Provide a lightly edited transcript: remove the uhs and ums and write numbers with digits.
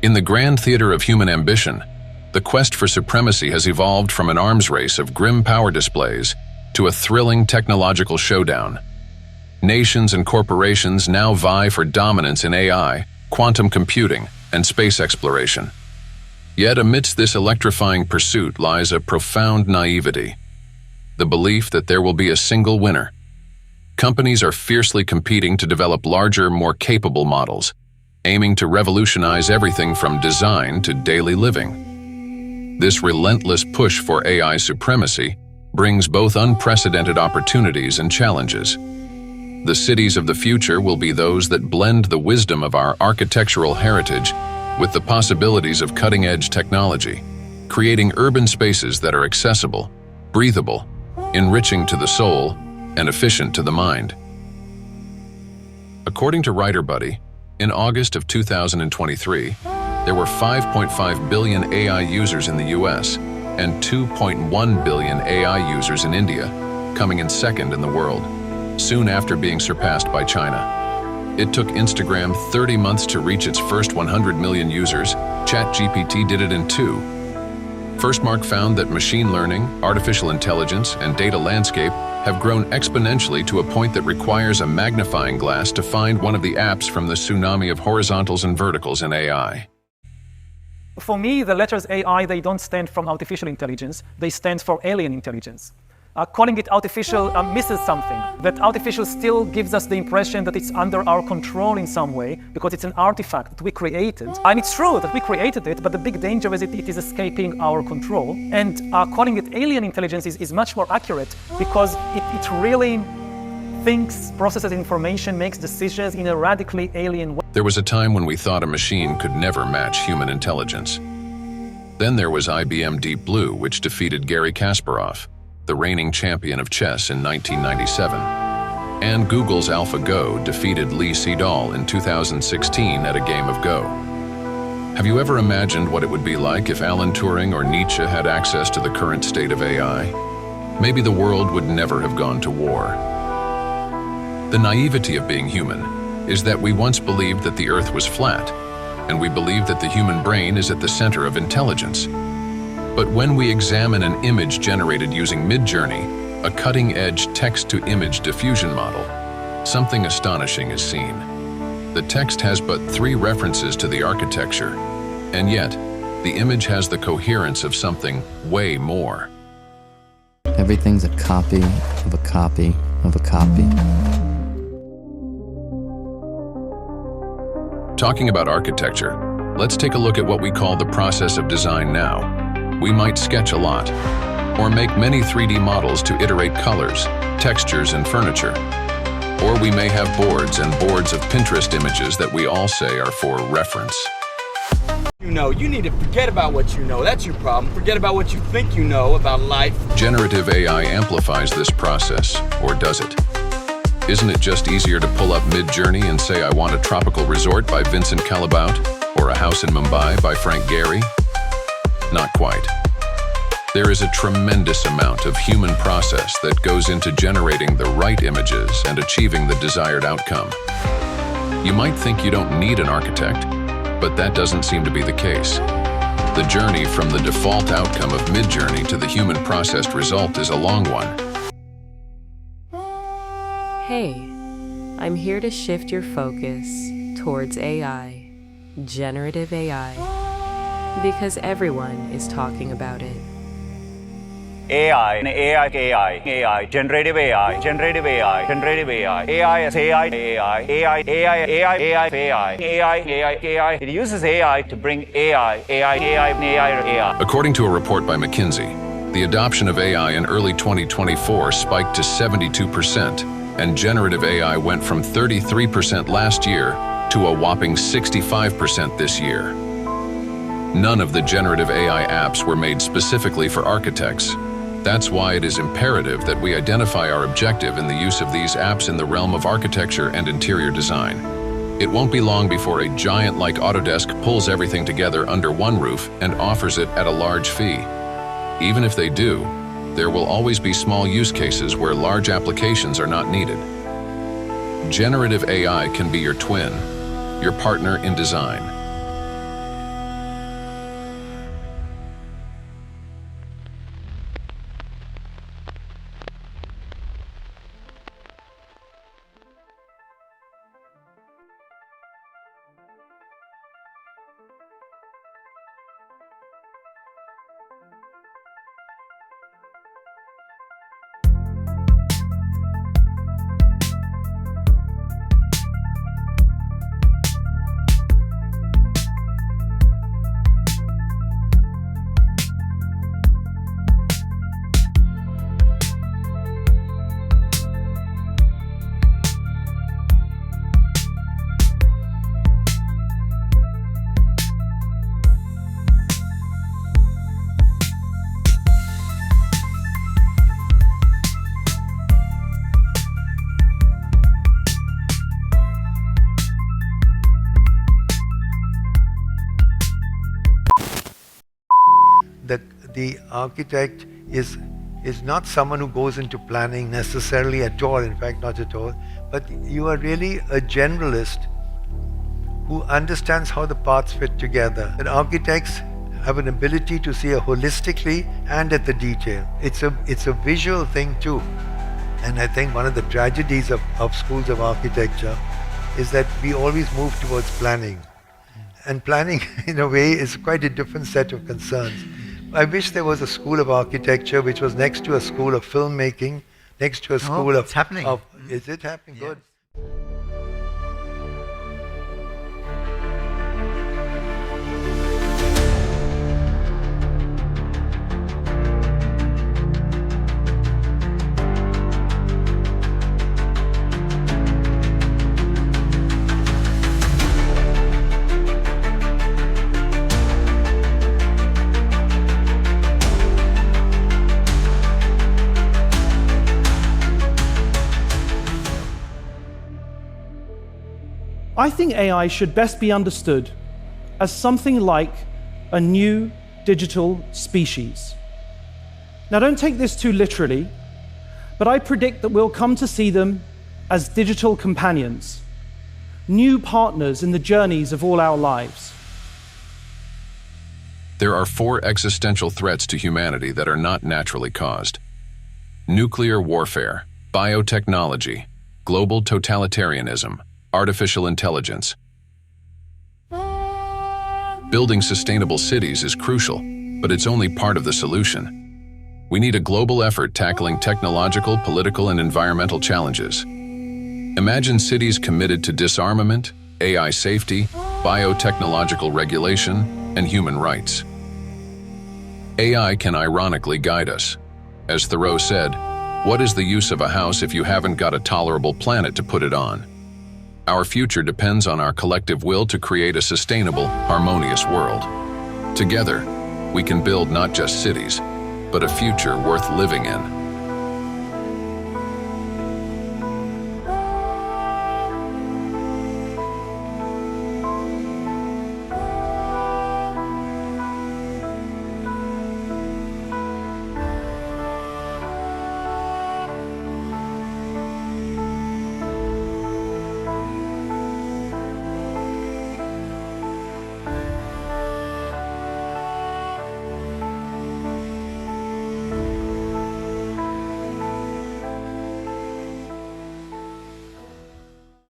In the grand theater of human ambition, the quest for supremacy has evolved from an arms race of grim power displays to a thrilling technological showdown. Nations and corporations now vie for dominance in AI, quantum computing, and space exploration. Yet amidst this electrifying pursuit lies a profound naivety, the belief that there will be a single winner. Companies are fiercely competing to develop larger, more capable models, aiming to revolutionize everything from design to daily living. This relentless push for AI supremacy brings both unprecedented opportunities and challenges. The cities of the future will be those that blend the wisdom of our architectural heritage with the possibilities of cutting-edge technology, creating urban spaces that are accessible, breathable, enriching to the soul, and efficient to the mind. According to WriterBuddy, in August of 2023, there were 5.5 billion AI users in the US and 2.1 billion AI users in India, coming in second in the world, soon after being surpassed by China. It took Instagram 30 months to reach its first 100 million users. ChatGPT did it in 2. Firstmark found that machine learning, artificial intelligence, and data landscape have grown exponentially to a point that requires a magnifying glass to find one of the apps from the tsunami of horizontals and verticals in AI. For me, the letters AI, they don't stand for artificial intelligence, they stand for alien intelligence. Calling it artificial misses something. That artificial still gives us the impression that it's under our control in some way because it's an artifact that we created. And it's true that we created it, but the big danger is it is escaping our control. And calling it alien intelligence is much more accurate because it really thinks, processes information, makes decisions in a radically alien way. There was a time when we thought a machine could never match human intelligence. Then there was IBM Deep Blue, which defeated Garry Kasparov, the reigning champion of chess, in 1997. And Google's AlphaGo defeated Lee Sedol in 2016 at a game of Go. Have you ever imagined what it would be like if Alan Turing or Nietzsche had access to the current state of AI? Maybe the world would never have gone to war. The naivety of being human is that we once believed that the Earth was flat, and we believed that the human brain is at the center of intelligence. But when we examine an image generated using Midjourney, a cutting-edge text-to-image diffusion model, something astonishing is seen. The text has but 3 references to the architecture, and yet, the image has the coherence of something way more. Everything's a copy of a copy of a copy. Talking about architecture, let's take a look at what we call the process of design now. We might sketch a lot, or make many 3D models to iterate colors, textures, and furniture. Or we may have boards and boards of Pinterest images that we all say are for reference. You need to forget about what you know. That's your problem. Forget about what you think you know about life. Generative AI amplifies this process, or does it? Isn't it just easier to pull up Midjourney and say I want a tropical resort by Vincent Calabout, or a house in Mumbai by Frank Gehry? Not quite. There is a tremendous amount of human process that goes into generating the right images and achieving the desired outcome. You might think you don't need an architect, but that doesn't seem to be the case. The journey from the default outcome of Midjourney to the human processed result is a long one. Hey, I'm here to shift your focus towards AI, generative AI. Because everyone is talking about it. AI, generative AI, generative AI, generative AI, AI is AI, AI, AI, AI, AI, AI, AI, AI, AI. It uses AI to bring AI. According to a report by McKinsey, the adoption of AI in early 2024 spiked to 72%, and generative AI went from 33% last year to a whopping 65% this year. None of the generative AI apps were made specifically for architects. That's why it is imperative that we identify our objective in the use of these apps in the realm of architecture and interior design. It won't be long before a giant like Autodesk pulls everything together under one roof and offers it at a large fee. Even if they do, there will always be small use cases where large applications are not needed. Generative AI can be your twin, your partner in design. the architect is not someone who goes into planning necessarily at all, in fact not at all, but you are really a generalist who understands how the parts fit together. And architects have an ability to see holistically and at the detail. It's a visual thing too. And I think one of the tragedies of schools of architecture is that we always move towards planning. And planning, in a way, is quite a different set of concerns. I wish there was a school of architecture which was next to a school of filmmaking, next to a school of... It's happening. Is it happening? Yes. Good. I think AI should best be understood as something like a new digital species. Now, don't take this too literally, but I predict that we'll come to see them as digital companions, new partners in the journeys of all our lives. There are 4 existential threats to humanity that are not naturally caused: nuclear warfare, biotechnology, global totalitarianism, artificial intelligence. Building sustainable cities is crucial, but it's only part of the solution. We need a global effort tackling technological, political, and environmental challenges. Imagine cities committed to disarmament, AI safety, biotechnological regulation, and human rights. AI can ironically guide us. As Thoreau said, "What is the use of a house if you haven't got a tolerable planet to put it on?" Our future depends on our collective will to create a sustainable, harmonious world. Together, we can build not just cities, but a future worth living in.